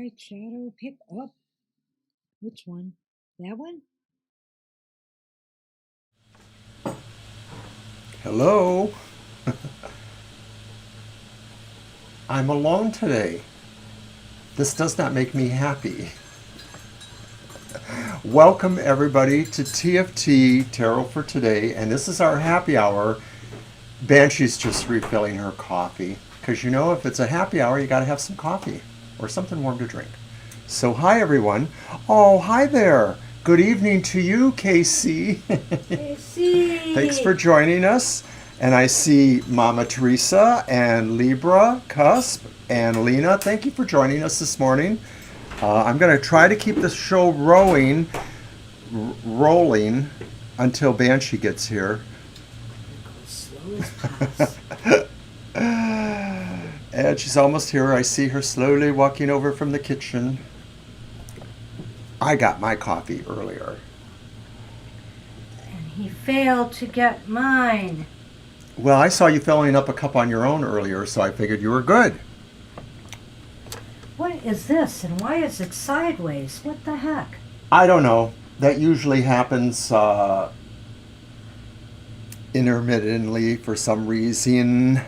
right, Shadow, pick up. Which one? That one? Hello. I'm alone today. This does not make me happy. Welcome everybody to TFT Tarot for Today, and this is our happy hour. Banshee's just refilling her coffee because you know if it's a happy hour, you got to have some coffee or something warm to drink. So hi everyone. Oh, hi there. Good evening to you, Casey. Casey! Thanks for joining us. And I see Mama Teresa and Libra, Cusp, and Lena. Thank you for joining us this morning. I'm going to try to keep the show rolling until Banshee gets here. Slow as possible. And she's almost here. I see her slowly walking over from the kitchen. I got my coffee earlier. And he failed to get mine. Well, I saw you filling up a cup on your own earlier, so I figured you were good. What is this, and why is it sideways? What the heck? I don't know. That usually happens intermittently for some reason.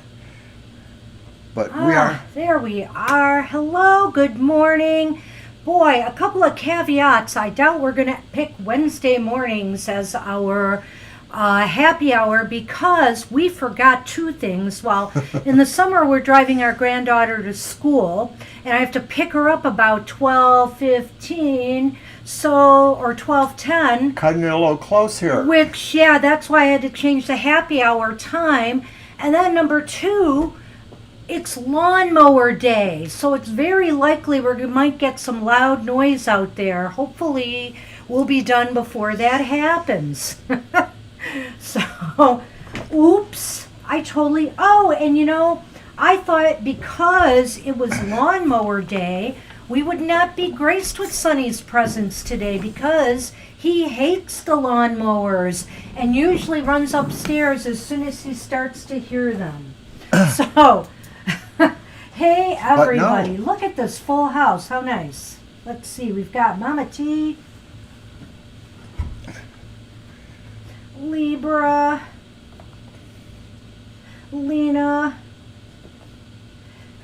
But we are. There we are. Hello, good morning. Boy, a couple of caveats. I doubt we're going to pick Wednesday mornings as our happy hour because we forgot two things. Well, in the summer we're driving our granddaughter to school, and I have to pick her up about 12:15, or 12:10. Cutting it a little close here. Which, yeah, that's why I had to change the happy hour time. And then number two, it's lawnmower day, so it's very likely we might get some loud noise out there. Hopefully we'll be done before that happens. So, oops, and I thought because it was lawnmower day, we would not be graced with Sonny's presence today because he hates the lawnmowers and usually runs upstairs as soon as he starts to hear them. So, hey everybody, no. Look at this full house. How nice. Let's see, we've got Mama T, Libra, Lena,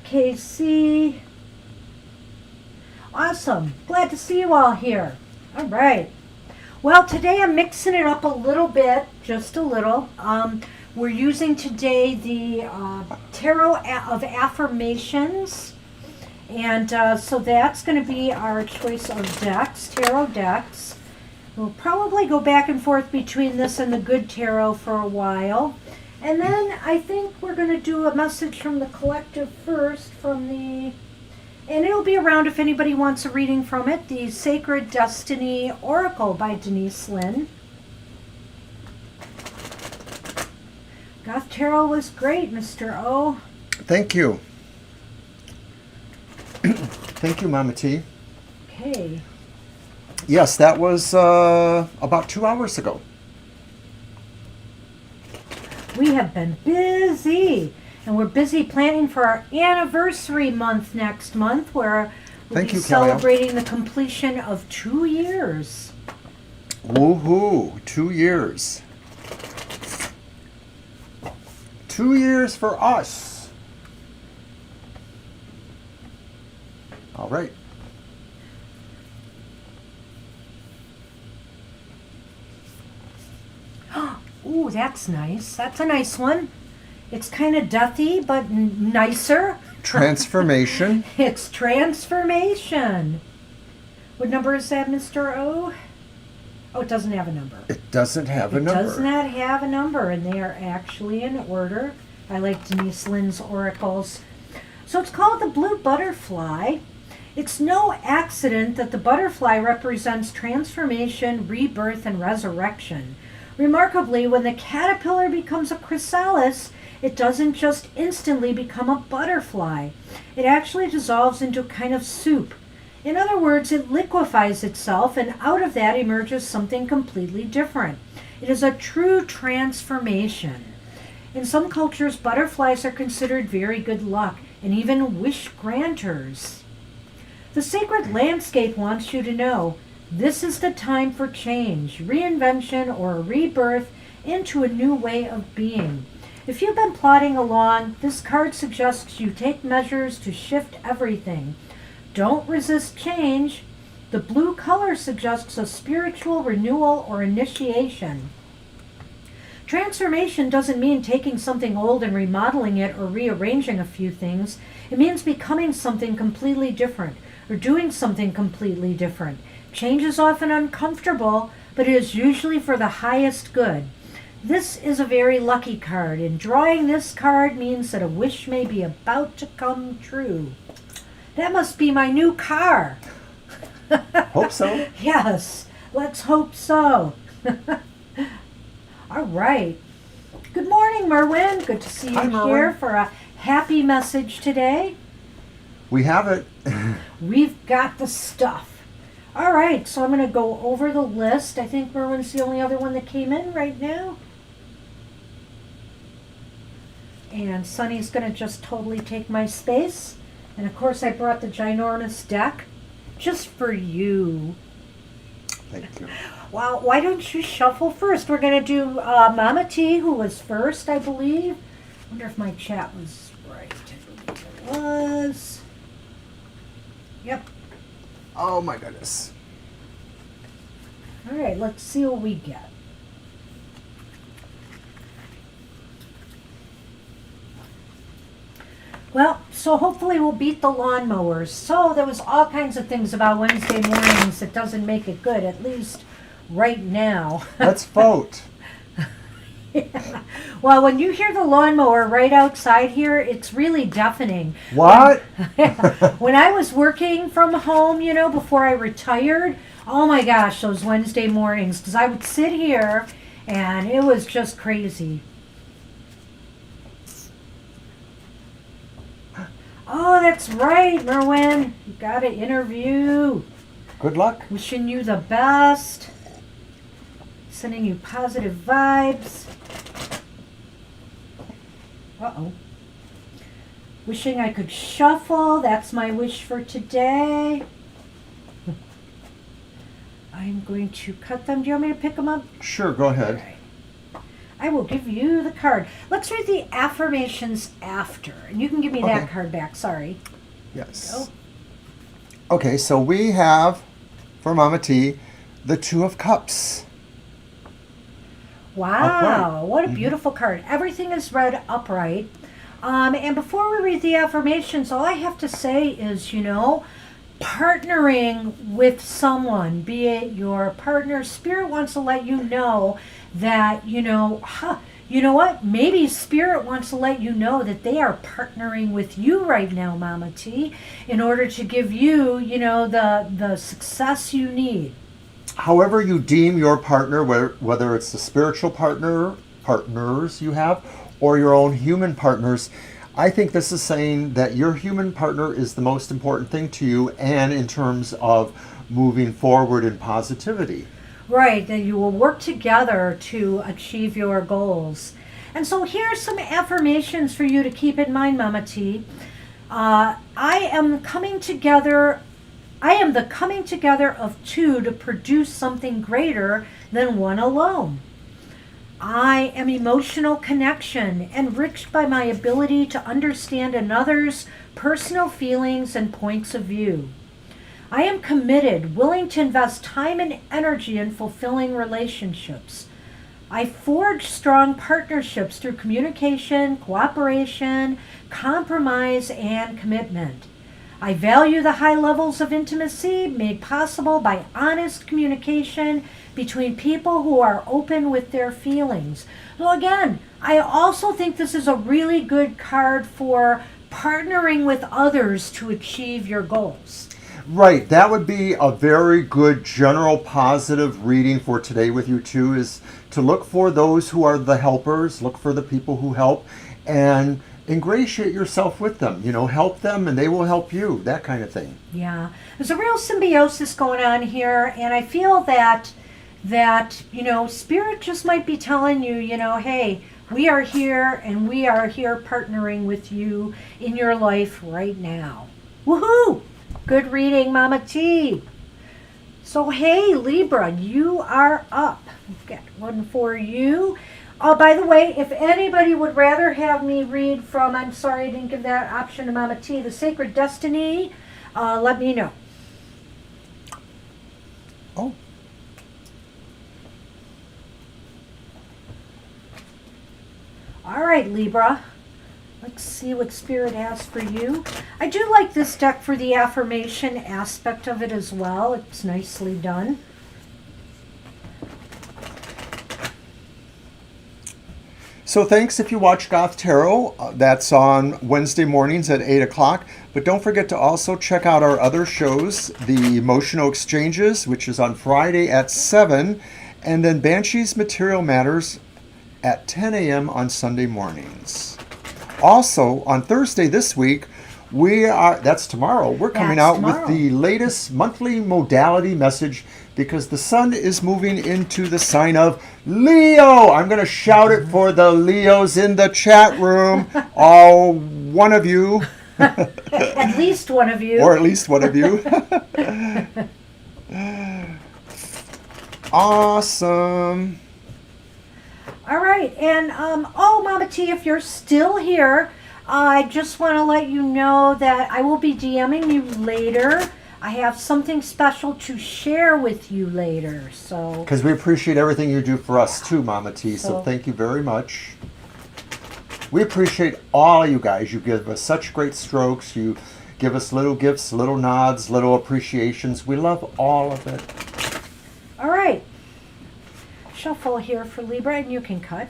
KC. Awesome. Glad to see you all here. All right. Well, today I'm mixing it up a little bit, just a little. We're using today the Tarot of Affirmations. And so that's going to be our choice of decks, tarot decks. We'll probably go back and forth between this and the Good Tarot for a while. And then I think we're going to do a message from the collective first, and it'll be around if anybody wants a reading from it, the Sacred Destiny Oracle by Denise Lynn. Goth Tarot was great, Mr. O. Thank you. Thank you, Mama T. Okay. Yes, that was about 2 hours ago. We have been busy, and we're busy planning for our anniversary month next month, where we'll Thank be you, Kelly. celebrating the completion of 2 years. Woohoo! 2 years. 2 years for us. All right. Ooh, that's nice. That's a nice one. It's kind of deathy, but nicer. Transformation. It's transformation. What number is that, Mr. O? Oh, it doesn't have a number. It doesn't have a It number. does not have a number, and they are actually in order. I like Denise Lynn's oracles. So it's called the Blue Butterfly. It's no accident that the butterfly represents transformation, rebirth, and resurrection. Remarkably, when the caterpillar becomes a chrysalis, it doesn't just instantly become a butterfly. It actually dissolves into a kind of soup. In other words, it liquefies itself, and out of that emerges something completely different. It is a true transformation. In some cultures, butterflies are considered very good luck and even wish granters. The sacred landscape wants you to know this is the time for change, reinvention, or a rebirth into a new way of being. If you've been plodding along, this card suggests you take measures to shift everything. Don't resist change. The blue color suggests a spiritual renewal or initiation. Transformation doesn't mean taking something old and remodeling it or rearranging a few things. It means becoming something completely different or doing something completely different. Change is often uncomfortable, but it is usually for the highest good. This is a very lucky card, and drawing this card means that a wish may be about to come true. That must be my new car. Hope so. Yes, let's hope so. All right. Good morning, Merwin. Good to see you Hi, Merwin. here for a happy message today. We have it. We've got the stuff. All right, so I'm going to go over the list. I think Merwin's the only other one that came in right now. And Sunny's going to just totally take my space. And of course, I brought the ginormous deck just for you. Thank you. Well, why don't you shuffle first? We're going to do Mama T, who was first, I believe. I wonder if my chat was right. I believe it was. Yep. Oh my goodness. All right, let's see what we get. Well, so hopefully we'll beat the lawnmowers. So there was all kinds of things about Wednesday mornings that doesn't make it good, at least right now. Let's vote. Yeah. Well, when you hear the lawnmower right outside here, it's really deafening. What? When I was working from home, before I retired, oh my gosh, those Wednesday mornings, because I would sit here and it was just crazy. Oh, that's right, Merwin. You got an interview. Good luck. Wishing you the best. Sending you positive vibes. Uh-oh. Wishing I could shuffle. That's my wish for today. I'm going to cut them. Do you want me to pick them up? Sure, go ahead. All right. I will give you the card. Let's read the affirmations after. And you can give me that Okay. card back. Sorry. Yes. Okay, so we have, for Mama T, the Two of Cups. Wow, Upright. what a beautiful card. Everything is read upright. And before we read the affirmations, all I have to say is, partnering with someone, be it your partner, Spirit wants to let you know that, you know what? Maybe Spirit wants to let you know that they are partnering with you right now, Mama T, in order to give you, the success you need. However you deem your partner, whether it's the spiritual partners you have, or your own human partners, I think this is saying that your human partner is the most important thing to you, and in terms of moving forward in positivity. Right, that you will work together to achieve your goals. And so here are some affirmations for you to keep in mind, Mama T. I am the coming together of two to produce something greater than one alone. I am emotional connection, enriched by my ability to understand another's personal feelings and points of view. I am committed, willing to invest time and energy in fulfilling relationships. I forge strong partnerships through communication, cooperation, compromise, and commitment. I value the high levels of intimacy made possible by honest communication between people who are open with their feelings. So again, I also think this is a really good card for partnering with others to achieve your goals. Right, that would be a very good general positive reading for today with you too, is to look for those who are the helpers, look for the people who help, and ingratiate yourself with them. Help them and they will help you, that kind of thing. Yeah, there's a real symbiosis going on here, and I feel that Spirit just might be telling you, hey, we are here and we are here partnering with you in your life right now. Woohoo! Good reading, Mama T. So, hey, Libra, you are up. We've got one for you. By the way, if anybody would rather have me read from, I'm sorry I didn't give that option to Mama T, The Sacred Destiny, let me know. Oh. All right, Libra. Let's see what Spirit has for you. I do like this deck for the affirmation aspect of it as well. It's nicely done. So thanks if you watch Goth Tarot. That's on Wednesday mornings at 8 o'clock. But don't forget to also check out our other shows, the Emotional Exchanges, which is on Friday at 7, and then Banshee's Material Matters at 10 a.m. on Sunday mornings. Also, on Thursday this week, that's tomorrow, we're coming out with the latest monthly modality message because the sun is moving into the sign of Leo. I'm going to shout it for the Leos in the chat room. All one of you. At least one of you. Or at least one of you. Awesome. All right, and Mama T, if you're still here, I just want to let you know that I will be DMing you later. I have something special to share with you later, so. Because we appreciate everything you do for us too, Mama T, so thank you very much. We appreciate all you guys. You give us such great strokes. You give us little gifts, little nods, little appreciations. We love all of it. All right. Shuffle here for Libra, and you can cut.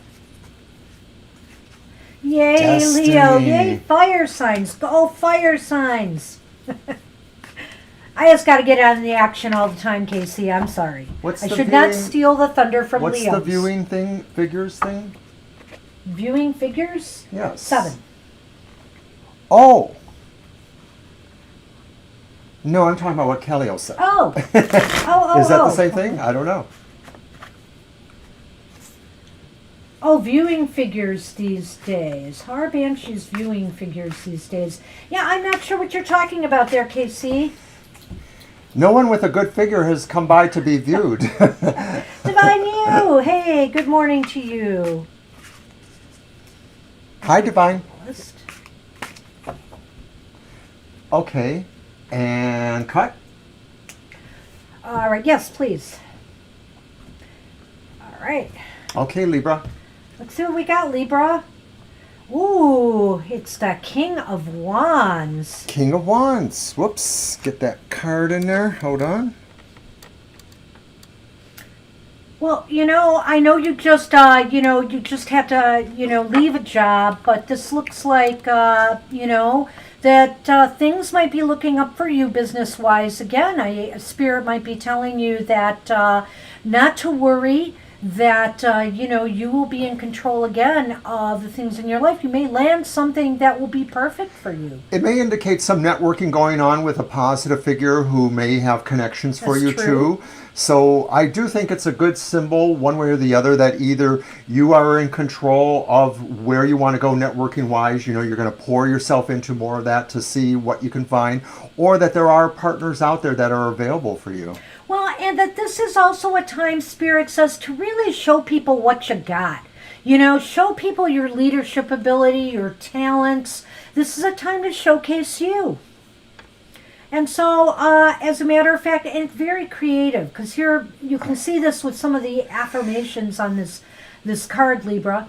Yay, Destiny. Leo. Yay, fire signs. Go fire signs. I just got to get out of the action all the time, Casey. I'm sorry. I should not steal the thunder from Leos. What's the viewing thing, figures thing? Viewing figures? Yes. 7. Oh. No, I'm talking about what Kellyo said. Oh. Is that the same thing? I don't know. Oh, viewing figures these days. Horror Banshee's viewing figures these days. Yeah, I'm not sure what you're talking about there, KC. No one with a good figure has come by to be viewed. Divine You! Hey, good morning to you. Hi, Divine. Okay. And cut. All right, yes, please. All right. Okay, Libra. Let's see what we got, Libra. Ooh, it's the King of Wands. King of Wands. Whoops. Get that card in there. Hold on. Well, I know you just, you just have to, leave a job, but this looks like, that things might be looking up for you business-wise. Again, Spirit might be telling you that not to worry, that, you will be in control again of the things in your life. You may land something that will be perfect for you. It may indicate some networking going on with a positive figure who may have connections for you too. So I do think it's a good symbol one way or the other that either you are in control of where you want to go networking wise, you're going to pour yourself into more of that to see what you can find, or that there are partners out there that are available for you. Well, and that this is also a time, Spirit says, to really show people what you got. Show people your leadership ability, your talents. This is a time to showcase you. And so, as a matter of fact, and very creative, because here you can see this with some of the affirmations on this card, Libra.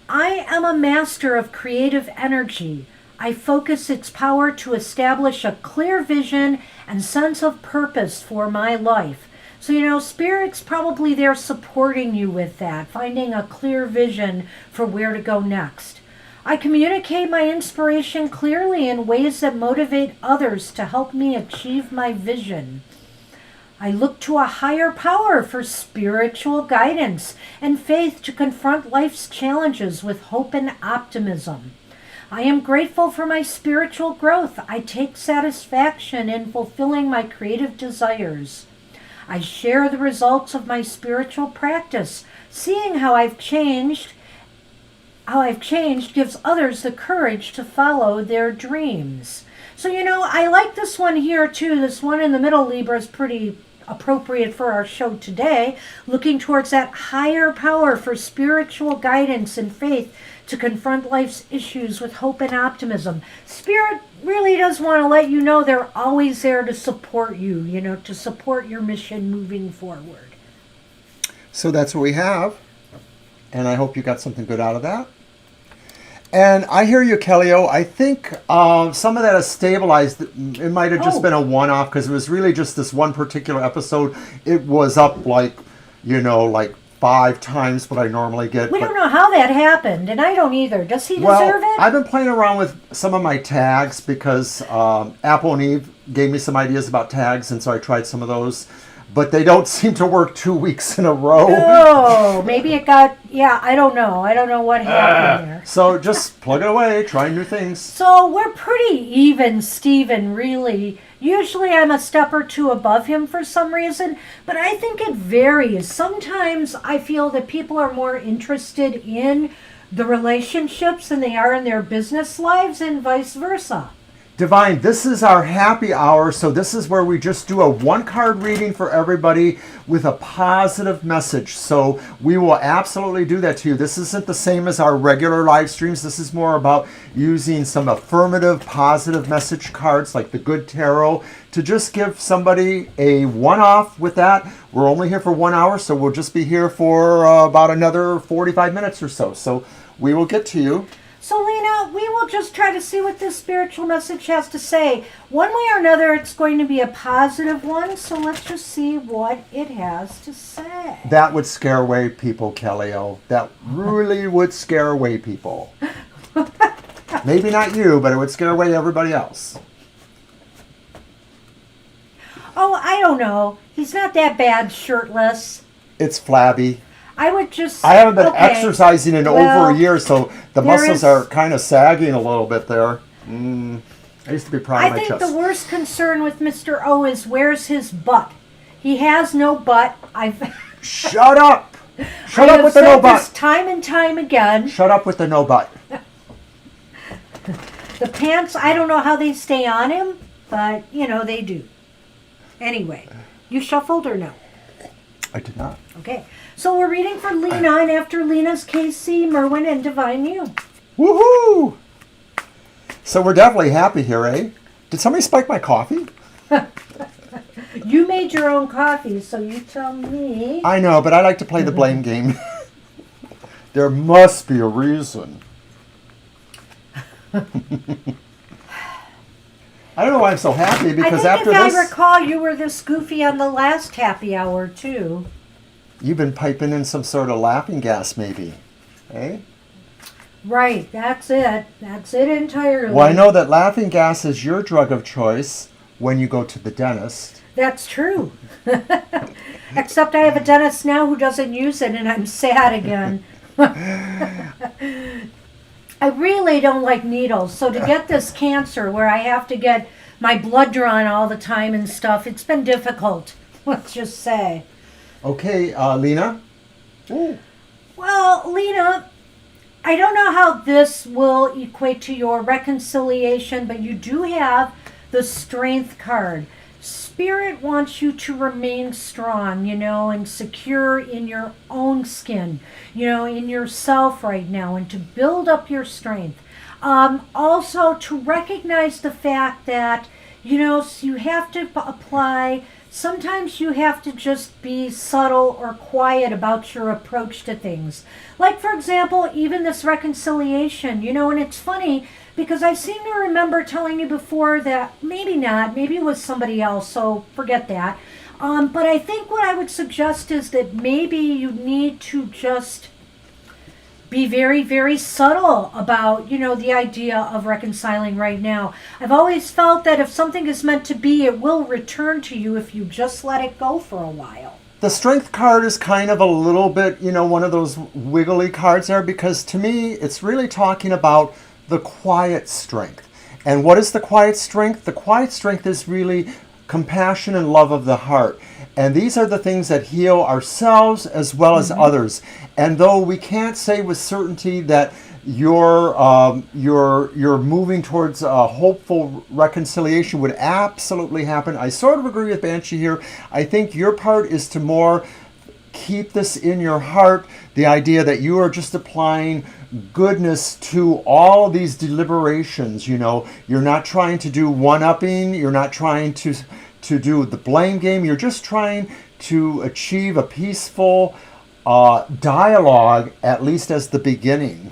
I am a master of creative energy. I focus its power to establish a clear vision and sense of purpose for my life. So, Spirit's probably there supporting you with that, finding a clear vision for where to go next. I communicate my inspiration clearly in ways that motivate others to help me achieve my vision. I look to a higher power for spiritual guidance and faith to confront life's challenges with hope and optimism. I am grateful for my spiritual growth. I take satisfaction in fulfilling my creative desires. I share the results of my spiritual practice. Seeing how I've changed gives others the courage to follow their dreams. So, I like this one here too. This one in the middle, Libra, is pretty appropriate for our show today. Looking towards that higher power for spiritual guidance and faith to confront life's issues with hope and optimism. Spirit really does want to let you know they're always there to support you, to support your mission moving forward. So that's what we have. And I hope you got something good out of that. And I hear you, Kellyo. I think some of that has stabilized. It might have just been a one-off because it was really just this one particular episode. It was up like 5 times what I normally get. We don't know how that happened, and I don't either. Does he deserve it? I've been playing around with some of my tags because Apple and Eve gave me some ideas about tags, and so I tried some of those. But they don't seem to work 2 weeks in a row. Oh, maybe it got, I don't know. I don't know what happened there. So just plug it away, try new things. So we're pretty even, Steven, really. Usually I'm a step or two above him for some reason, but I think it varies. Sometimes I feel that people are more interested in the relationships than they are in their business lives, and vice versa. Divine, this is our happy hour, so this is where we just do a one-card reading for everybody with a positive message. So we will absolutely do that to you. This isn't the same as our regular live streams. This is more about using some affirmative, positive message cards like the Good Tarot to just give somebody a one-off with that. We're only here for 1 hour, so we'll just be here for about another 45 minutes or so. So we will get to you. So, Lena, we will just try to see what this spiritual message has to say. One way or another, it's going to be a positive one, so let's just see what it has to say. That would scare away people, Kellyo. That really would scare away people. Maybe not you, but it would scare away everybody else. Oh, I don't know. He's not that bad shirtless. It's flabby. I would just... I haven't been exercising in over a year, so the muscles are kind of sagging a little bit there. I used to be proud of my chest. I think the worst concern with Mr. O is where's his butt? He has no butt. Shut up! Shut up with the no butt! I've said this time and time again. Shut up with the no butt. The pants, I don't know how they stay on him, but, they do. Anyway, you shuffled or no? I did not. Okay. So we're reading for Lena, and after Lena's Casey, Merwin, and Divine You. Woohoo! So we're definitely happy here, eh? Did somebody spike my coffee? You made your own coffee, so you tell me. I know, but I like to play the blame game. There must be a reason. I don't know why I'm so happy, because after this... I recall, you were this goofy on the last happy hour, too. You've been piping in some sort of laughing gas, maybe, eh? Right, that's it. That's it entirely. Well, I know that laughing gas is your drug of choice when you go to the dentist. That's true. Except I have a dentist now who doesn't use it, and I'm sad again. I really don't like needles, so to get this cancer where I have to get my blood drawn all the time and stuff, it's been difficult, let's just say. Okay, Lena? Ooh. Well, Lena, I don't know how this will equate to your reconciliation, but you do have the Strength card. Spirit wants you to remain strong, and secure in your own skin, in yourself right now, and to build up your strength. Also, to recognize the fact that, you have to apply. Sometimes you have to just be subtle or quiet about your approach to things. Like, for example, even this reconciliation, and it's funny because I seem to remember telling you before that maybe not, maybe it was somebody else, so forget that. But I think what I would suggest is that maybe you need to just be very, very subtle about, the idea of reconciling right now. I've always felt that if something is meant to be, it will return to you if you just let it go for a while. The Strength card is kind of a little bit, one of those wiggly cards there, because to me, it's really talking about the quiet strength. And what is the quiet strength? The quiet strength is really compassion and love of the heart. And these are the things that heal ourselves as well as others. And though we can't say with certainty that you're moving towards a hopeful reconciliation would absolutely happen. I sort of agree with Banshee here. I think your part is to more keep this in your heart, the idea that you are just applying goodness to all these deliberations. You're not trying to do one-upping. You're not trying to do the blame game. You're just trying to achieve a peaceful dialogue, at least as the beginning.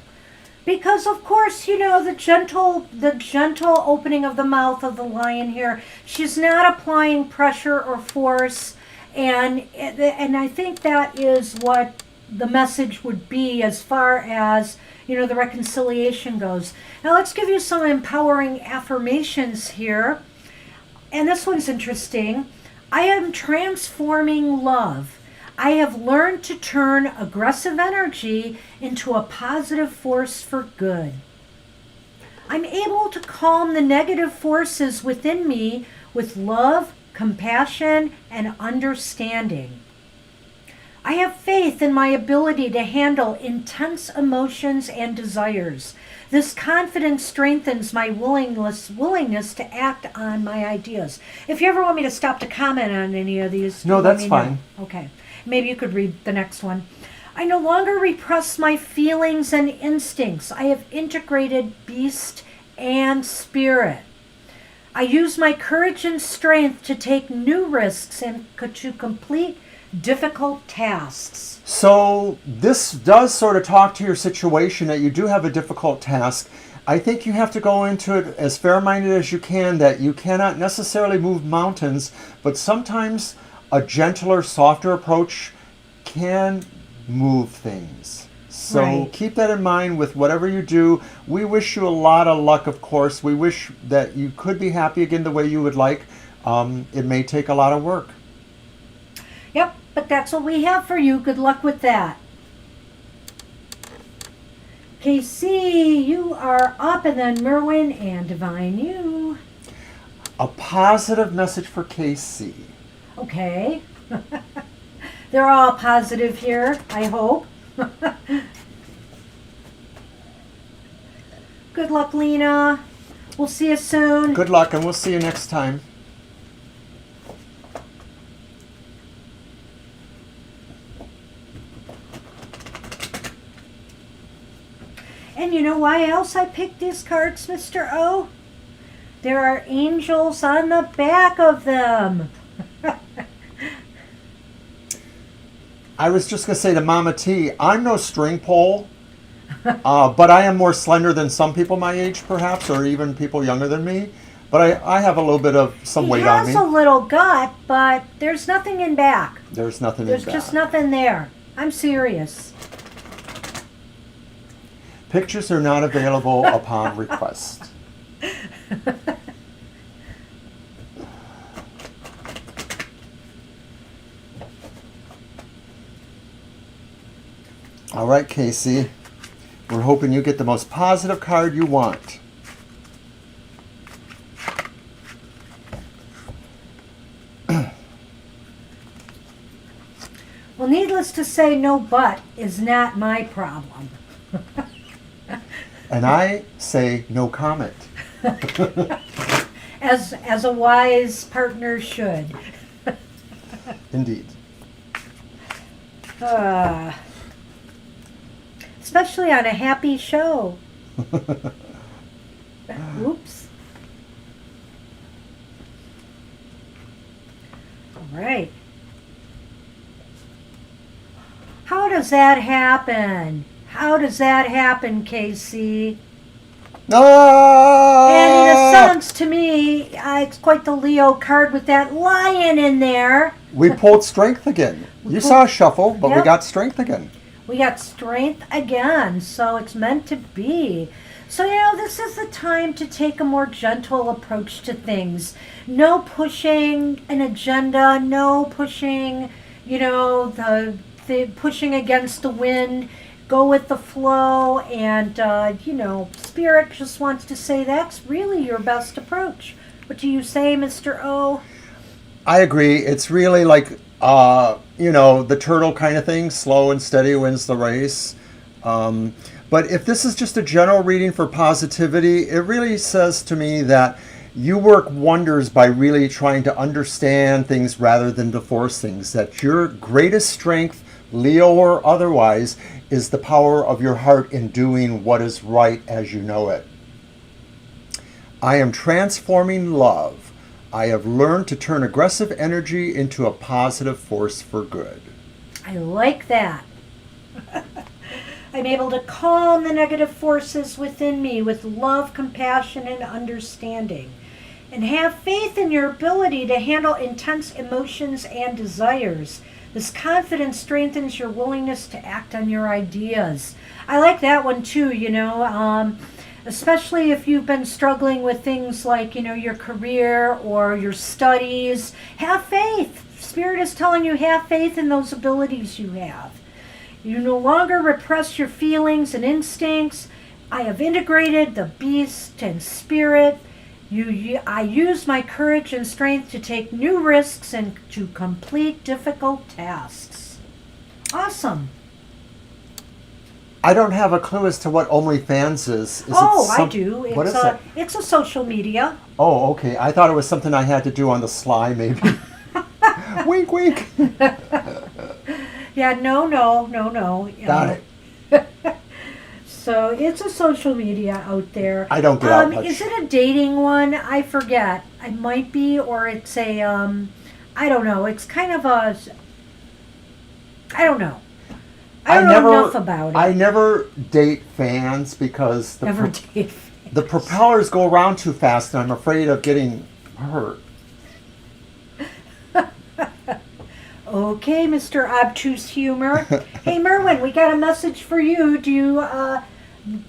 Because of course, the gentle opening of the mouth of the lion here. She's not applying pressure or force, and I think that is what the message would be as far as the reconciliation goes. Now let's give you some empowering affirmations here, and this one's interesting. I am transforming love. I have learned to turn aggressive energy into a positive force for good. I'm able to calm the negative forces within me with love, compassion, and understanding. I have faith in my ability to handle intense emotions and desires. This confidence strengthens my willingness to act on my ideas. If you ever want me to stop to comment on any of these, no, that's fine. Okay. Maybe you could read the next one. I no longer repress my feelings and instincts. I have integrated beast and spirit. I use my courage and strength to take new risks and to complete difficult tasks. So this does sort of talk to your situation that you do have a difficult task. I think you have to go into it as fair-minded as you can, that you cannot necessarily move mountains, but sometimes a gentler, softer approach can move things. So Right. Keep that in mind with whatever you do. We wish you a lot of luck, of course. We wish that you could be happy again the way you would like. It may take a lot of work. Yep, but that's what we have for you. Good luck with that. KC, you are up, and then Merwin and Divine, you. A positive message for KC. Okay. They're all positive here, I hope. Good luck, Lena. We'll see you soon. Good luck, and we'll see you next time. And you know why else I picked these cards, Mr. O? There are angels on the back of them. I was just going to say to Mama T, I'm no string pole, but I am more slender than some people my age, perhaps, or even people younger than me. But I have a little bit of some weight on me. He has a little gut, but there's nothing in back. There's nothing in There's back. just nothing there. I'm serious. Pictures are not available upon request. All right, Casey. We're hoping you get the most positive card you want. Well, needless to say, no but is not my problem. And I say no comment. As a wise partner should. Indeed. Especially on a happy show. Oops. All right. How does that happen? How does that happen, Casey? Ah! And it sounds to me, it's quite the Leo card with that lion in there. We pulled strength again. You saw a shuffle, but we Yep. got strength again. We got strength again, so it's meant to be. So, this is the time to take a more gentle approach to things. No pushing an agenda, no pushing, the pushing against the wind. Go with the flow, and, Spirit just wants to say that's really your best approach. What do you say, Mr. O? I agree. It's really like, the turtle kind of thing. Slow and steady wins the race. But But if this is just a general reading for positivity, it really says to me that you work wonders by really trying to understand things rather than to force things. That your greatest strength, Leo or otherwise, is the power of your heart in doing what is right as you know it. I am transforming love. I have learned to turn aggressive energy into a positive force for good. I like that. I'm able to calm the negative forces within me with love, compassion, and understanding. And have faith in your ability to handle intense emotions and desires. This confidence strengthens your willingness to act on your ideas. I like that one too, especially if you've been struggling with things like, your career or your studies. Have faith. Spirit is telling you, have faith in those abilities you have. You no longer repress your feelings and instincts. I have integrated the beast and spirit. I use my courage and strength to take new risks and to complete difficult tasks. Awesome. I don't have a clue as to what OnlyFans is. I do. What is it? It's a social media. Oh, okay. I thought it was something I had to do on the sly, maybe. Wink, wink. Yeah, no. Got it. So it's a social media out there. I don't get out much. Is it a dating one? I forget. It might be, or it's a, I don't know. It's kind of a, I don't know. I don't know enough about it. I never date fans because the propellers go around too fast and I'm afraid of getting hurt. Okay, Mr. Obtuse Humor. Hey, Merwin, we got a message for you.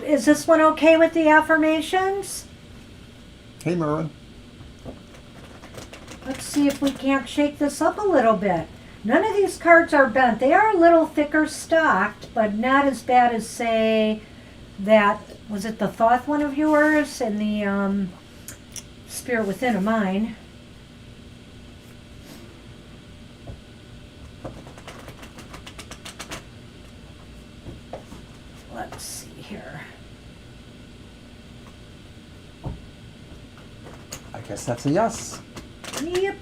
Is this one okay with the affirmations? Hey, Merwin. Let's see if we can't shake this up a little bit. None of these cards are bent. They are a little thicker stocked, but not as bad as, say, was it the Thoth one of yours and the Spirit Within of mine? Let's see here. I guess that's a yes. Yep.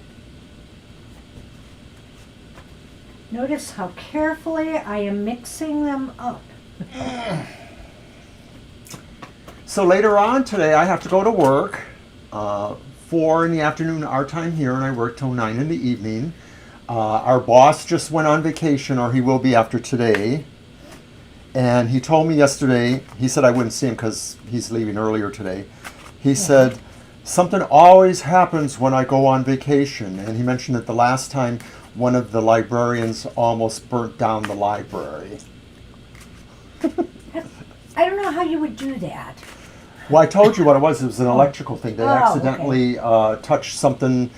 Notice how carefully I am mixing them up. So later on today, I have to go to work. 4 in the afternoon our time here, and I work till 9 in the evening. Our boss just went on vacation, or he will be after today. And he told me yesterday, he said I wouldn't see him because he's leaving earlier today. He said, something always happens when I go on vacation. And he mentioned that the last time one of the librarians almost burnt down the library. I don't know how you would do that. Well, I told you what it was. It was an electrical thing. They accidentally touched something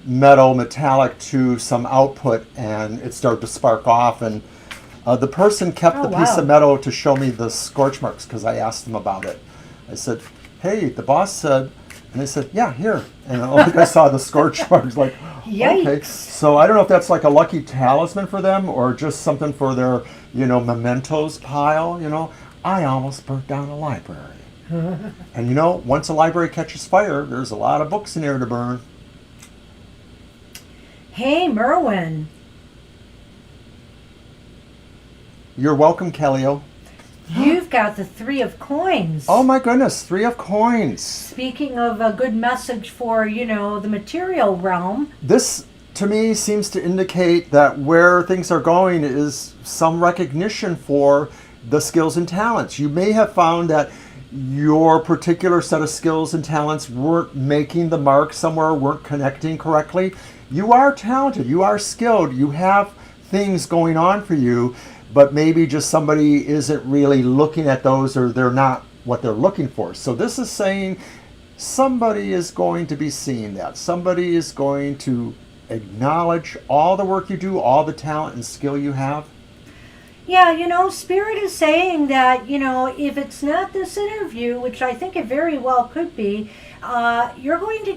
metallic to some output, and it started to spark off. And the person kept the piece of metal to show me the scorch marks because I asked them about it. I said, hey, the boss said, and they said, yeah, here. And I saw the scorch marks, like, yikes. Okay. So I don't know if that's like a lucky talisman for them or just something for their, mementos pile, I almost burnt down a library. And once a library catches fire, there's a lot of books in there to burn. Hey, Merwin. You're welcome, Kellyo. You've got the 3 of coins. Oh my goodness, 3 of coins. Speaking of a good message for, the material realm. This, to me, seems to indicate that where things are going is some recognition for the skills and talents. You may have found that your particular set of skills and talents weren't making the mark somewhere, weren't connecting correctly. You are talented, you are skilled, you have things going on for you, but maybe just somebody isn't really looking at those, or they're not what they're looking for. So this is saying somebody is going to be seeing that. Somebody is going to acknowledge all the work you do, all the talent and skill you have. Yeah, Spirit is saying that, if it's not this interview, which I think it very well could be, you're going to,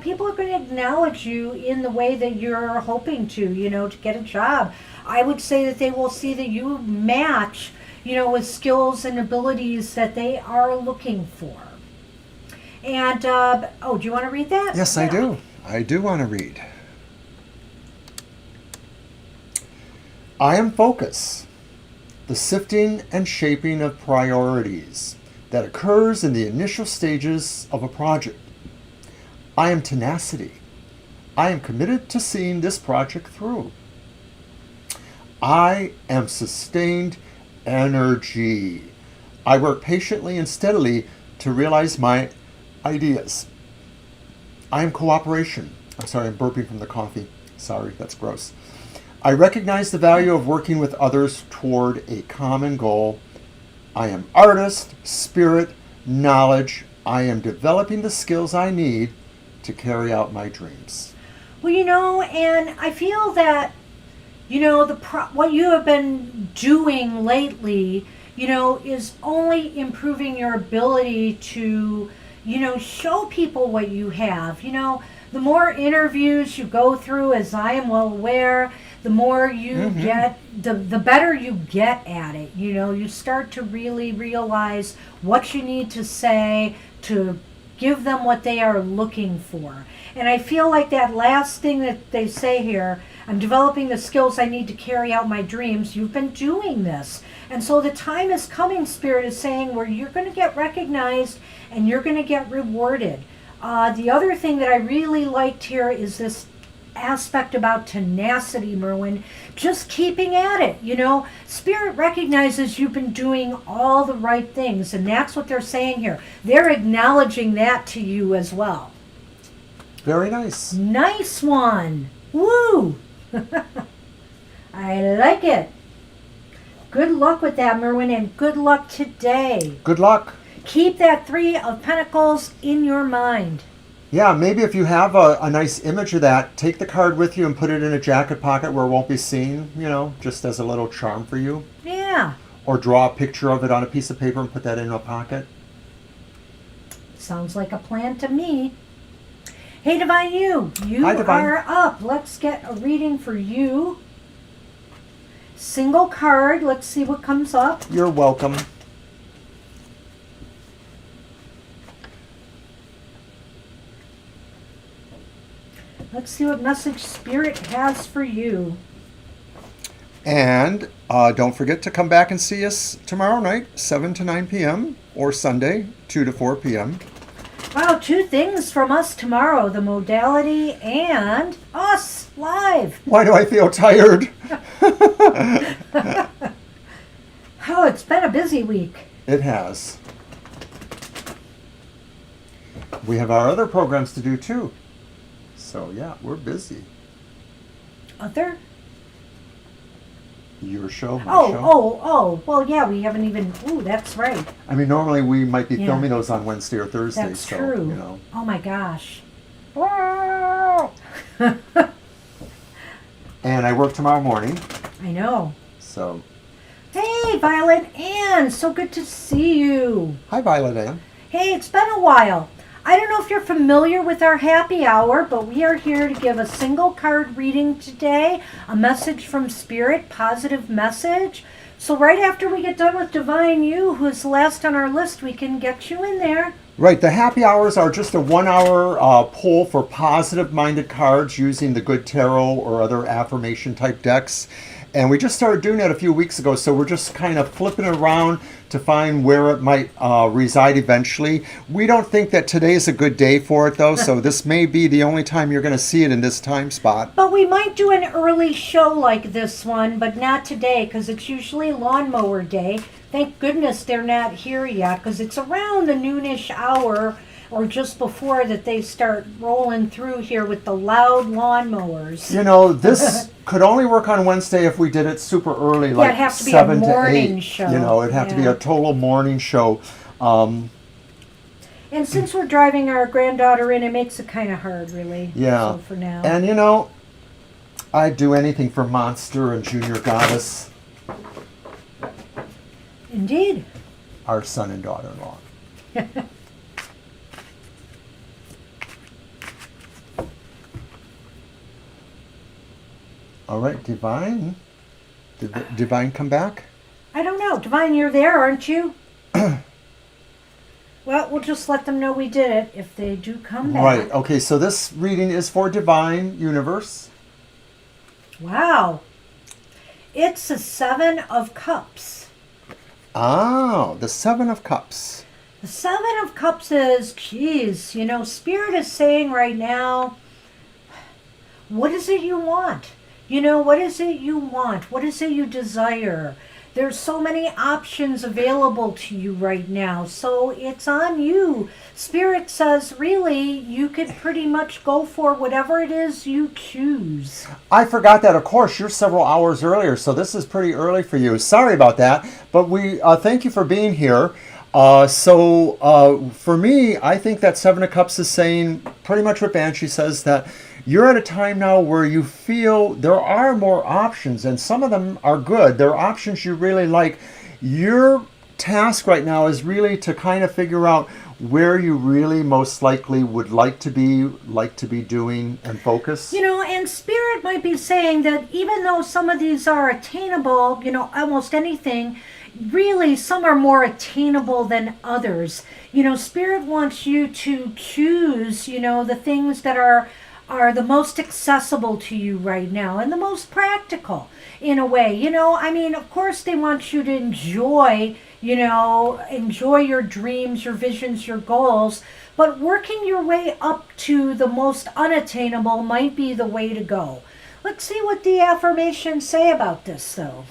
people are going to acknowledge you in the way that you're hoping to get a job. I would say that they will see that you match, with skills and abilities that they are looking for. And, do you want to read that? Yes, Yeah. I do. I do want to read. I am focus, the sifting and shaping of priorities that occurs in the initial stages of a project. I am tenacity. I am committed to seeing this project through. I am sustained energy. I work patiently and steadily to realize my ideas. I am cooperation. I'm sorry, I'm burping from the coffee. Sorry, that's gross. I recognize the value of working with others toward a common goal. I am artist, spirit, knowledge. I am developing the skills I need to carry out my dreams. Well, and I feel that, what you have been doing lately, is only improving your ability to, show people what you have. The more interviews you go through, as I am well aware, the more you get, the better you get at it. You start to really realize what you need to say to give them what they are looking for. And I feel like that last thing that they say here, I'm developing the skills I need to carry out my dreams. You've been doing this. And so the time is coming, Spirit is saying, where you're going to get recognized and you're going to get rewarded. The other thing that I really liked here is this aspect about tenacity, Merwin. Just keeping at it. Spirit recognizes you've been doing all the right things, and that's what they're saying here. They're acknowledging that to you as well. Very nice. Nice one. Woo! I like it. Good luck with that, Merwin, and good luck today. Good luck. Keep that 3 of Pentacles in your mind. Yeah, maybe if you have a nice image of that, take the card with you and put it in a jacket pocket where it won't be seen, just as a little charm for you. Yeah. Or draw a picture of it on a piece of paper and put that in a pocket. Sounds like a plan to me. Hey, Divine You. You Hi, Divine. are up. Let's get a reading for you. Single card. Let's see what comes up. You're welcome. Let's see what message Spirit has for you. And don't forget to come back and see us tomorrow night, 7 to 9 p.m. or Sunday, 2 to 4 p.m. Wow, 2 things from us tomorrow. The modality and us live. Why do I feel tired? Oh, it's been a busy week. It has. We have our other programs to do too. So yeah, we're busy. Other? Your show, my show. Oh. Well, yeah, we haven't even... Ooh, that's right. I mean, normally we might be Yeah. filming those on Wednesday or Thursday. That's so, true. Oh, my gosh. And I work tomorrow morning. I know. So, Hey, Violet Ann. So good to see you. hi, Violet Ann. Hey, it's been a while. I don't know if you're familiar with our happy hour, but we are here to give a single card reading today, a message from Spirit, positive message. So right after we get done with Divine You, who's last on our list, we can get you in there. Right, the happy hours are just a 1-hour pull for positive-minded cards using the Good Tarot or other affirmation-type decks. And we just started doing that a few weeks ago, so we're just kind of flipping it around to find where it might reside eventually. We don't think that today is a good day for it, though, so this may be the only time you're going to see it in this time spot. But we might do an early show like this one, but not today, because it's usually lawnmower day. Thank goodness they're not here yet, because it's around the noonish hour or just before that they start rolling through here with the loud lawnmowers. This could only work on Wednesday if we did it super early, like it'd have to be 7 a to morning 8. show. It'd have to be Yeah. a total morning show. And since we're driving our granddaughter in, it makes it kind of hard, really. Yeah. So for now. And I'd do anything for Monster and Junior Goddess, Indeed. our son and daughter-in-law. All right, Divine. Did Divine come back? I don't know. Divine, you're there, aren't you? Well, we'll just let them know we did it if they do come back. Right. Okay, so this reading is for Divine Universe. Wow. It's a 7 of Cups. Oh, the Seven of Cups. The 7 of Cups is, geez, Spirit is saying right now, what is it you want? What is it you want? What is it you desire? There's so many options available to you right now, so it's on you. Spirit says, really, you could pretty much go for whatever it is you choose. I forgot that, of course, you're several hours earlier, so this is pretty early for you. Sorry about that, but we thank you for being here. For me, I think that Seven of Cups is saying pretty much what Banshee says, that you're at a time now where you feel there are more options, and some of them are good. There are options you really like. Your task right now is really to kind of figure out where you really most likely would like to be doing and focus. And Spirit might be saying that even though some of these are attainable, almost anything, really some are more attainable than others. Spirit wants you to choose, the things that are the most accessible to you right now and the most practical in a way. Of course they want you to enjoy your dreams, your visions, your goals, but working your way up to the most unattainable might be the way to go. Let's see what the affirmations say about this, though.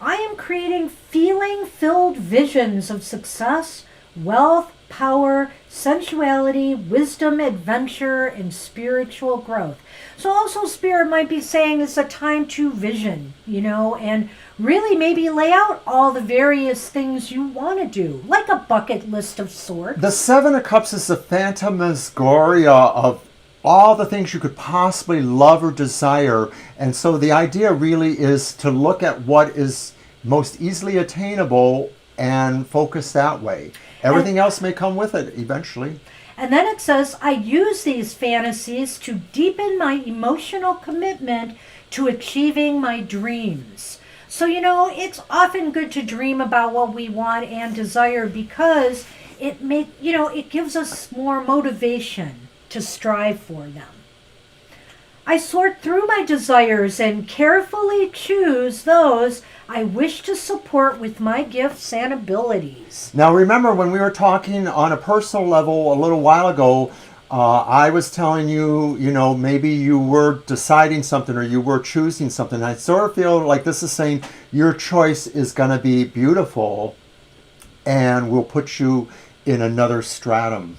I am creating feeling-filled visions of success, wealth, power, sensuality, wisdom, adventure, and spiritual growth. So also Spirit might be saying it's a time to vision, and really maybe lay out all the various things you want to do, like a bucket list of sorts. The Seven of Cups is the phantasmagoria of all the things you could possibly love or desire. And so the idea really is to look at what is most easily attainable and focus that way. Everything else may come with it eventually. And then it says, I use these fantasies to deepen my emotional commitment to achieving my dreams. So, it's often good to dream about what we want and desire because it gives us more motivation to strive for them. I sort through my desires and carefully choose those I wish to support with my gifts and abilities. Now remember, when we were talking on a personal level a little while ago, I was telling you, maybe you were deciding something or you were choosing something. I sort of feel like this is saying your choice is going to be beautiful and will put you in another stratum.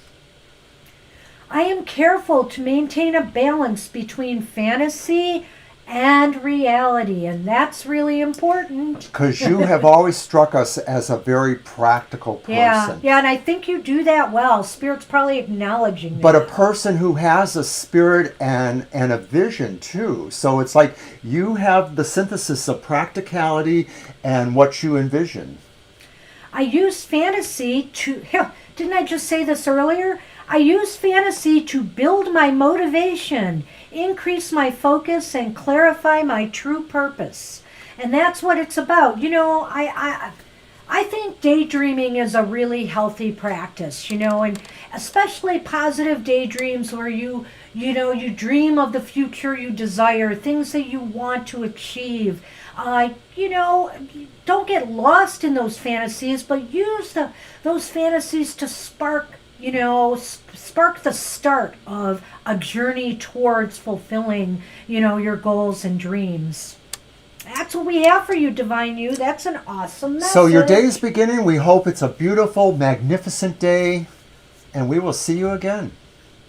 I am careful to maintain a balance between fantasy and reality, and that's really important. Because you have always struck us as a very practical person. Yeah, and I think you do that well. Spirit's probably acknowledging that. But a person who has a spirit and a vision too. So it's like you have the synthesis of practicality and what you envision. I use fantasy to... Didn't I just say this earlier? I use fantasy to build my motivation, increase my focus, and clarify my true purpose. And that's what it's about. I think daydreaming is a really healthy practice, and especially positive daydreams where you dream of the future you desire, things that you want to achieve. Don't get lost in those fantasies, but use those fantasies to spark the start of a journey towards fulfilling, your goals and dreams. That's what we have for you, Divine You. That's an awesome message. So your day is beginning. We hope it's a beautiful, magnificent day, and we will see you again.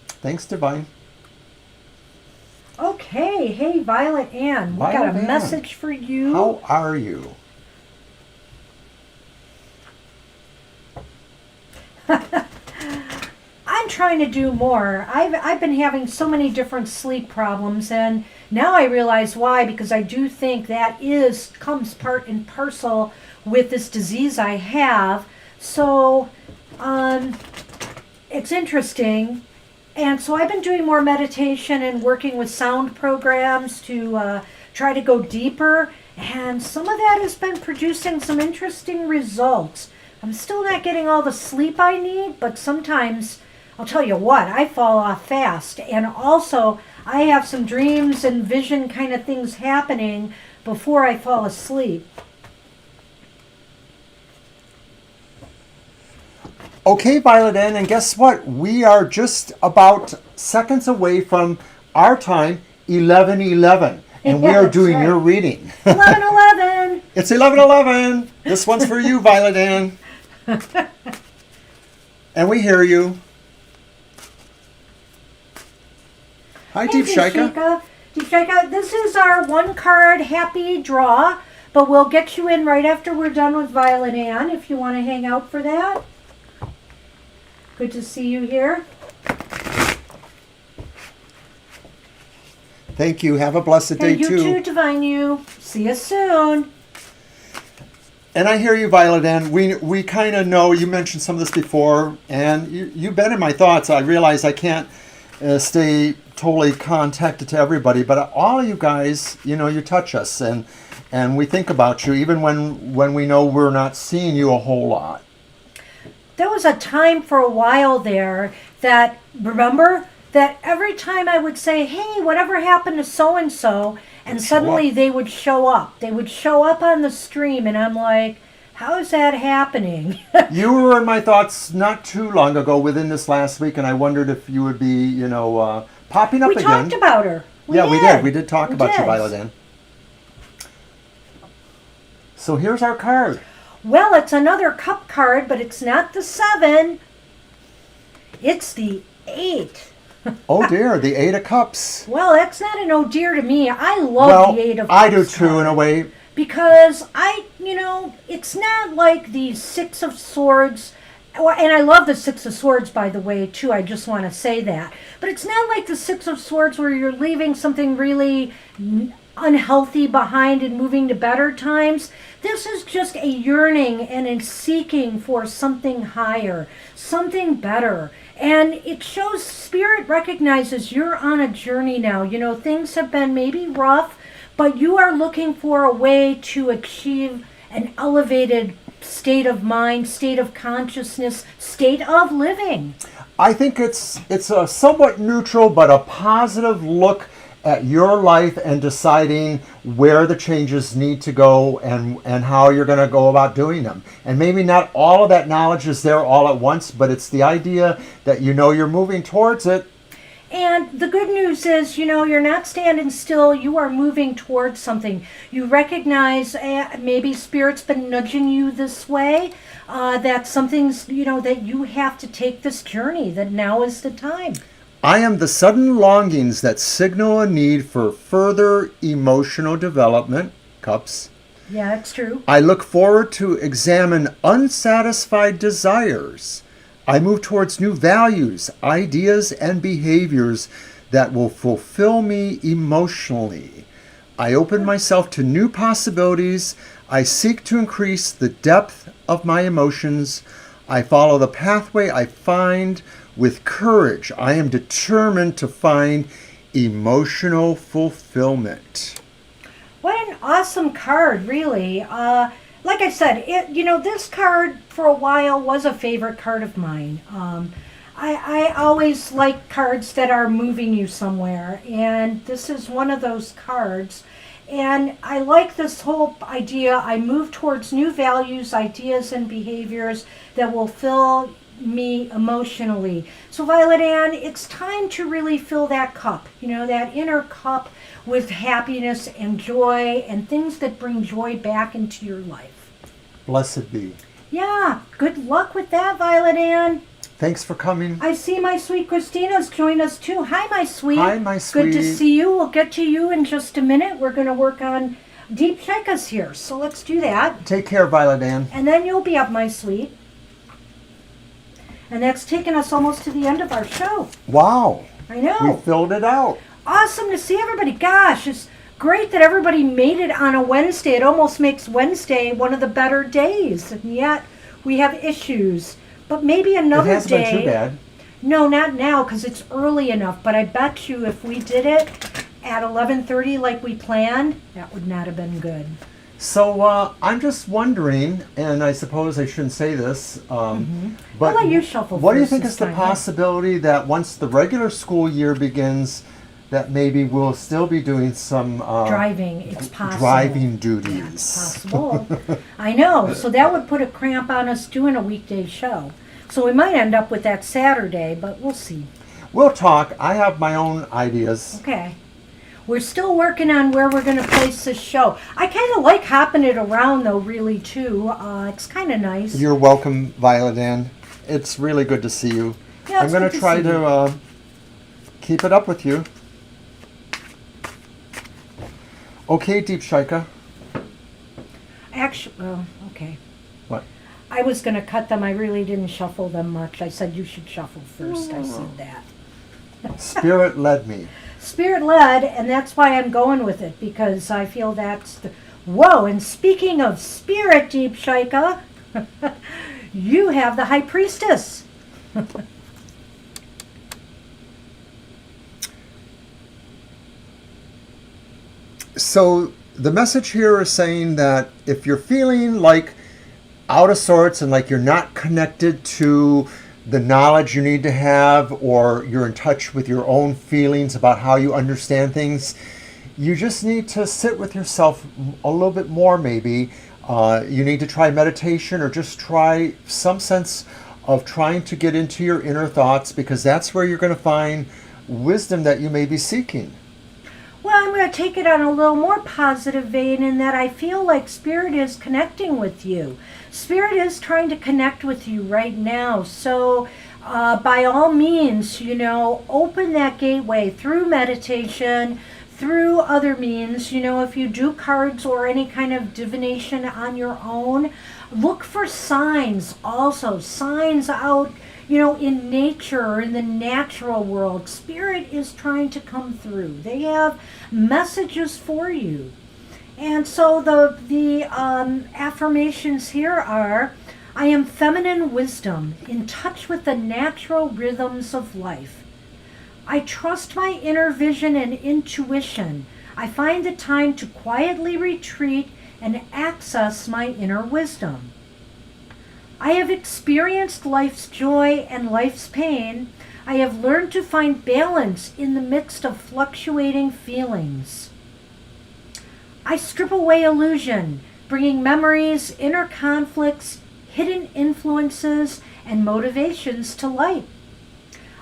Thanks, Divine. Okay. Hey, Violet Ann. We got a message for you. How are you? I'm trying to do more. I've been having so many different sleep problems, and now I realize why, because I do think that comes part and parcel with this disease I have. So it's interesting. And so I've been doing more meditation and working with sound programs to try to go deeper. And some of that has been producing some interesting results. I'm still not getting all the sleep I need, but sometimes, I'll tell you what, I fall off fast. And also, I have some dreams and vision kind of things happening before I fall asleep. Okay, Violet Ann, and guess what? We are just about seconds away from our time, 11:11, and we Yeah, are that's doing right. your reading. 11:11. It's 11:11. This one's for you, Violet Ann. And we hear you. Hi, Hey, Deep Shika. Deep Shika, this is our one card happy draw, but we'll get you in right after we're done with Violet Ann if you want to hang out for that. Good to see you here. Thank you. Have a blessed day, And you too, Divine You. See you soon. And I hear you, Violet Ann. We kind of know, you mentioned some of this before, and you've been in my thoughts. I realize I can't stay totally contacted to everybody, but all of you guys, you touch us, and we think about you, even when we know we're not seeing you a whole lot. There was a time for a while there that, remember, that every time I would say, hey, whatever happened to so-and-so, and suddenly they would show up. They would show up on the stream, and I'm like, how is that happening? You were in my thoughts not too long ago, within this last week, and I wondered if you would be, popping up We again. talked about her. We did. We did talk We about you, did. Violet Ann. So here's our card. Well, it's another cup card, but it's not the 7. It's the 8. Oh dear, the 8 of Cups. Well, that's not an oh dear to me. I love the 8 of Cups. I do too, in a way. Because it's not like the 6 of Swords. And I love the 6 of Swords, by the way, too. I just want to say that. But it's not like the 6 of Swords where you're leaving something really unhealthy behind and moving to better times. This is just a yearning and a seeking for something higher, something better. And it shows Spirit recognizes you're on a journey now. Things have been maybe rough, but you are looking for a way to achieve an elevated state of mind, state of consciousness, state of living. I think it's a somewhat neutral but a positive look at your life and deciding where the changes need to go and how you're going to go about doing them. And maybe not all of that knowledge is there all at once, but it's the idea that you're moving towards it. And the good news is, you're not standing still. You are moving towards something. You recognize maybe Spirit's been nudging you this way, that something's, that you have to take this journey, that now is the time. I am the sudden longings that signal a need for further emotional development, Cups. Yeah, that's true. I look forward to examine unsatisfied desires. I move towards new values, ideas, and behaviors that will fulfill me emotionally. I open myself to new possibilities. I seek to increase the depth of my emotions. I follow the pathway I find with courage. I am determined to find emotional fulfillment. What an awesome card, really. Like I said, this card for a while was a favorite card of mine. I always like cards that are moving you somewhere, and this is one of those cards. And I like this whole idea. I move towards new values, ideas, and behaviors that will fill me emotionally. So Violet Ann, it's time to really fill that cup, that inner cup with happiness and joy and things that bring joy back into your life. Blessed be. Yeah, good luck with that, Violet Ann. Thanks for coming. I see my sweet Christina's joined us too. Hi, my sweet. Hi, my sweet. Good to see you. We'll get to you in just a minute. We're going to work on Deep Shika's here, so let's do that. Take care, Violet Ann. And then you'll be up, my sweet. And that's taken us almost to the end of our show. Wow. I know. We filled it out. Awesome to see everybody. Gosh, it's great that everybody made it on a Wednesday. It almost makes Wednesday one of the better days. And yet we have issues. But maybe another day. It hasn't been too bad. No, not now because it's early enough. But I bet you if we did it at 11:30 like we planned, that would not have been good. So I'm just wondering, and I suppose I shouldn't say this, but I'll let you shuffle what do you first think this is the time, possibility that once the regular school year begins, that maybe we'll still be doing some Driving, it's possible. driving It's duties? possible. I know. So that would put a cramp on us doing a weekday show. So we might end up with that Saturday, but we'll see. We'll talk. I have my own ideas. Okay. We're still working on where we're going to place this show. I kind of like hopping it around, though, really, too. It's kind of nice. You're welcome, Violet Ann. It's really good to see you. Yeah, I'm it's going good to to try see to keep it up with you. Okay, Deep Shika. Actually, well, okay. What? I was going to cut them. I really didn't shuffle them much. I said you should shuffle first. I said that. Spirit led me. Spirit led, and that's why I'm going with it, because I feel that's the... Whoa, and speaking of spirit, Deep Shika, you have the High Priestess. So the message here is saying that if you're feeling like out of sorts and like you're not connected to the knowledge you need to have, or you're in touch with your own feelings about how you understand things, you just need to sit with yourself a little bit more, maybe. You need to try meditation, or just try some sense of trying to get into your inner thoughts, because that's where you're going to find wisdom that you may be seeking. Well, I'm going to take it on a little more positive vein in that I feel like Spirit is connecting with you. Spirit is trying to connect with you right now. So by all means, open that gateway through meditation, through other means. If you do cards or any kind of divination on your own, look for signs also. Signs out, in nature or in the natural world. Spirit is trying to come through. They have messages for you. And so the affirmations here are, I am feminine wisdom, in touch with the natural rhythms of life. I trust my inner vision and intuition. I find the time to quietly retreat and access my inner wisdom. I have experienced life's joy and life's pain. I have learned to find balance in the midst of fluctuating feelings. I strip away illusion, bringing memories, inner conflicts, hidden influences, and motivations to light.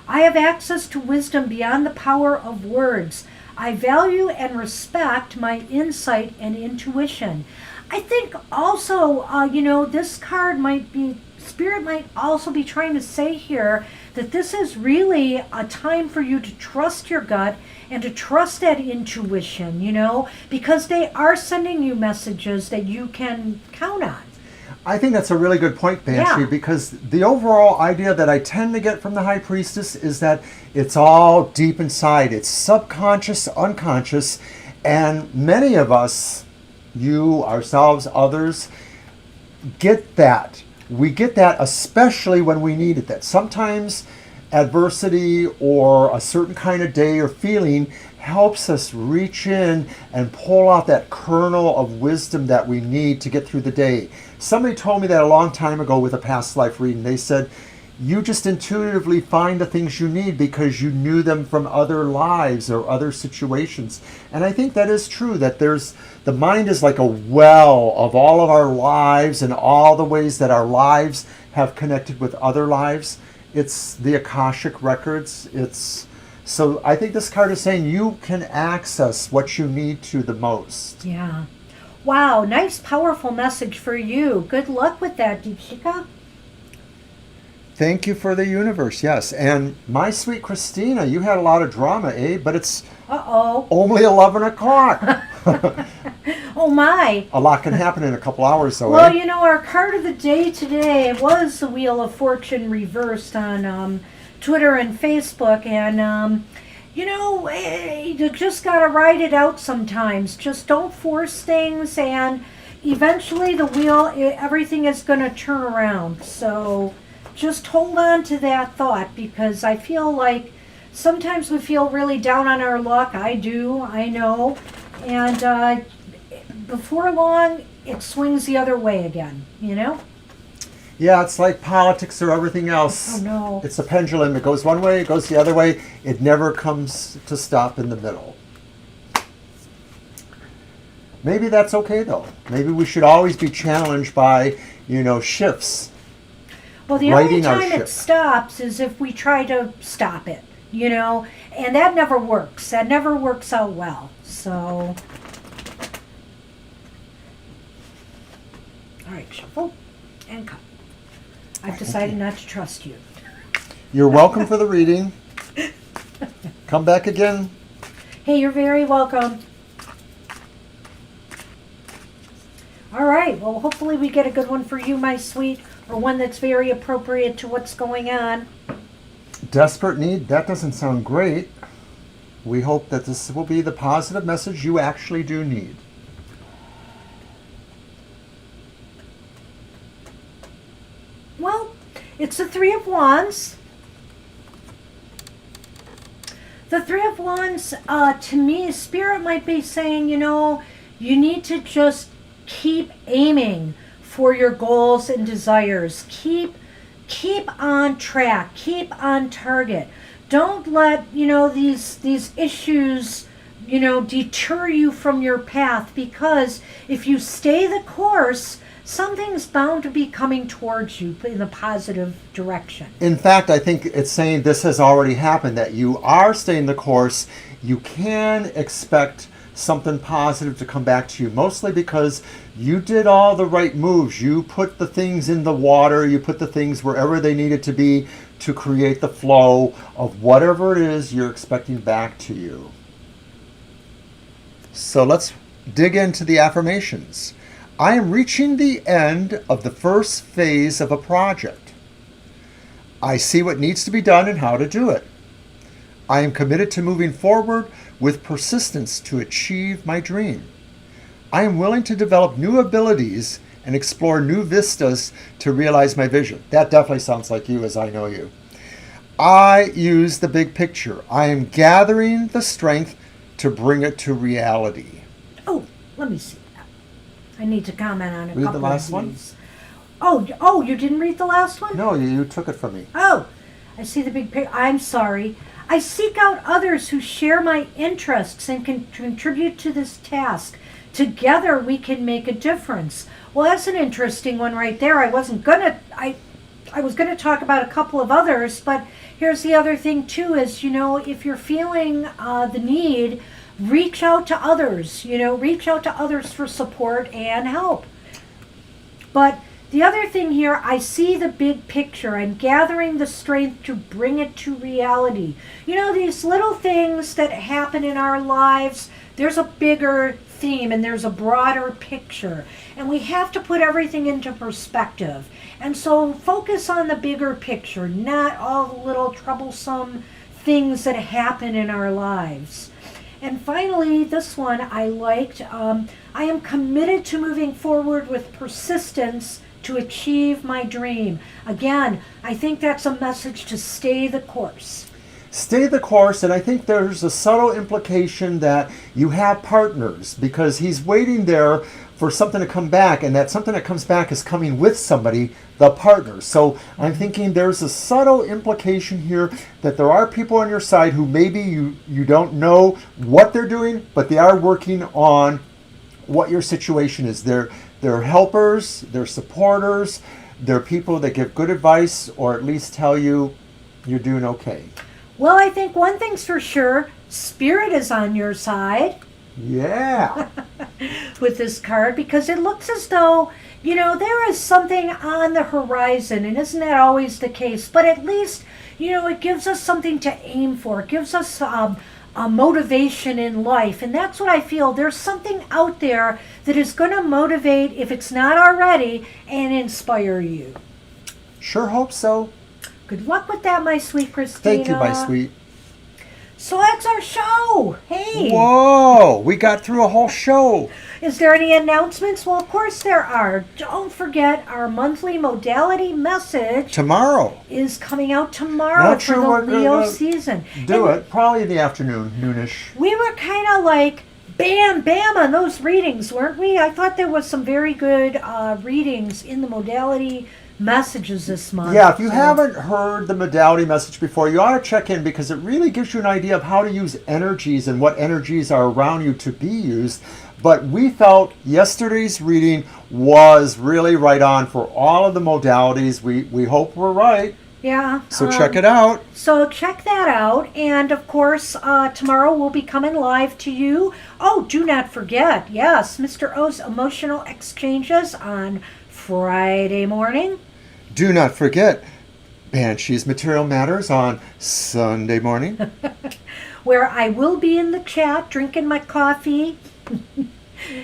I have access to wisdom beyond the power of words. I value and respect my insight and intuition. I think also, this card Spirit might also be trying to say here that this is really a time for you to trust your gut and to trust that intuition, because they are sending you messages that you can count on. I think that's a really good point, Banshee, Yeah. because the overall idea that I tend to get from the High Priestess is that it's all deep inside. It's subconscious, unconscious, and many of us, you, ourselves, others, get that. We get that especially when we need it. That sometimes adversity or a certain kind of day or feeling helps us reach in and pull out that kernel of wisdom that we need to get through the day. Somebody told me that a long time ago with a past life reading. They said, you just intuitively find the things you need because you knew them from other lives or other situations. And I think that is true, that the mind is like a well of all of our lives and all the ways that our lives have connected with other lives. It's the Akashic records. So I think this card is saying you can access what you need to the most. Yeah. Wow, nice, powerful message for you. Good luck with that, Deepshika. Thank you for the universe, yes. And my sweet Christina, you had a lot of drama, eh? But it's only 11 o'clock. Oh my. A lot can happen in a couple hours, though, Well, eh? our card of the day today was the Wheel of Fortune reversed on Twitter and Facebook. And, you just got to ride it out sometimes. Just don't force things. And eventually the wheel, everything is going to turn around. So just hold on to that thought, because I feel like sometimes we feel really down on our luck. I do, I know. And before long, it swings the other way again, you know? Yeah, it's like politics or everything else. Oh, no. It's a pendulum. It goes one way, it goes the other way. It never comes to stop in the middle. Maybe that's okay, though. Maybe we should always be challenged by, shifts. Well, the only Righting our time it ship. stops is if we try to stop it, and that never works. That never works out well. So, all right, shuffle and cut. I've decided not to trust you. You're welcome for the reading. Come back again. Hey, you're very welcome. All right, well, hopefully we get a good one for you, my sweet, or one that's very appropriate to what's going on. Desperate need, that doesn't sound great. We hope that this will be the positive message you actually do need. Well, it's the Three of Wands. The Three of Wands, to me, Spirit might be saying, you need to just keep aiming for your goals and desires. Keep on track. Keep on target. Don't let, these issues, deter you from your path, because if you stay the course, something's bound to be coming towards you in a positive direction. In fact, I think it's saying this has already happened, that you are staying the course. You can expect something positive to come back to you, mostly because you did all the right moves. You put the things in the water, you put the things wherever they needed to be to create the flow of whatever it is you're expecting back to you. So let's dig into the affirmations. I am reaching the end of the first phase of a project. I see what needs to be done and how to do it. I am committed to moving forward with persistence to achieve my dream. I am willing to develop new abilities and explore new vistas to realize my vision. That definitely sounds like you, as I know you. I use the big picture. I am gathering the strength to bring it to reality. Oh, let me see that. I need to comment on a Read the couple last of one? these. Oh, you didn't read the last one? No, you took it from me. Oh, I see the big picture. I'm sorry. I seek out others who share my interests and can contribute to this task. Together we can make a difference. Well, that's an interesting one right there. I was gonna talk about a couple of others, but here's the other thing too is, if you're feeling the need, reach out to others, reach out to others for support and help. But the other thing here, I see the big picture. I'm gathering the strength to bring it to reality. These little things that happen in our lives, there's a bigger theme and there's a broader picture. And we have to put everything into perspective. And so focus on the bigger picture, not all the little troublesome things that happen in our lives. And finally, this one I liked. I am committed to moving forward with persistence to achieve my dream. Again, I think that's a message to stay the course. Stay the course, and I think there's a subtle implication that you have partners, because he's waiting there for something to come back, and that something that comes back is coming with somebody, the partner. So I'm thinking there's a subtle implication here that there are people on your side who maybe you don't know what they're doing, but they are working on what your situation is. They're helpers, they're supporters, they're people that give good advice or at least tell you you're doing okay. Well, I think one thing's for sure, Spirit is on your side. Yeah. With this card, because it looks as though, there is something on the horizon, and isn't that always the case? But at least, it gives us something to aim for. It gives us a motivation in life, and that's what I feel. There's something out there that is going to motivate, if it's not already, and inspire you. Sure hope so. Good luck with that, my sweet Christina. Thank you, my sweet. So that's our show. Hey. Whoa, we got through a whole show. Is there any announcements? Well, of course there are. Don't forget our monthly modality message Tomorrow. is coming out tomorrow Not for sure the we're Leo gonna season. Do And it. Probably in the afternoon, noonish. we were kind of like bam, bam on those readings, weren't we? I thought there was some very good readings in the modality messages this month. Yeah, if you So- haven't heard the modality message before, you ought to check in because it really gives you an idea of how to use energies and what energies are around you to be used. But we felt yesterday's reading was really right on for all of the modalities. We hope we're right. Yeah. So check it out. So check that out. And of course, tomorrow we'll be coming live to you. Oh, do not forget, yes, Mr. O's emotional exchanges on Friday morning. Do not forget Banshee's Material Matters on Sunday morning. Where I will be in the chat drinking my coffee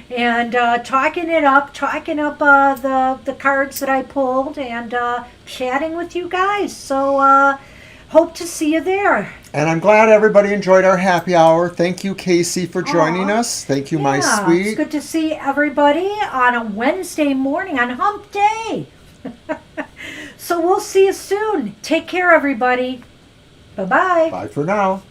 and talking up the cards that I pulled and chatting with you guys. So hope to see you there. And I'm glad everybody enjoyed our happy hour. Thank you, Casey, for joining Aw. us. Thank you, my Yeah, sweet. it's good to see everybody on a Wednesday morning on Hump Day. So we'll see you soon. Take care, everybody. Bye-bye. Bye for now.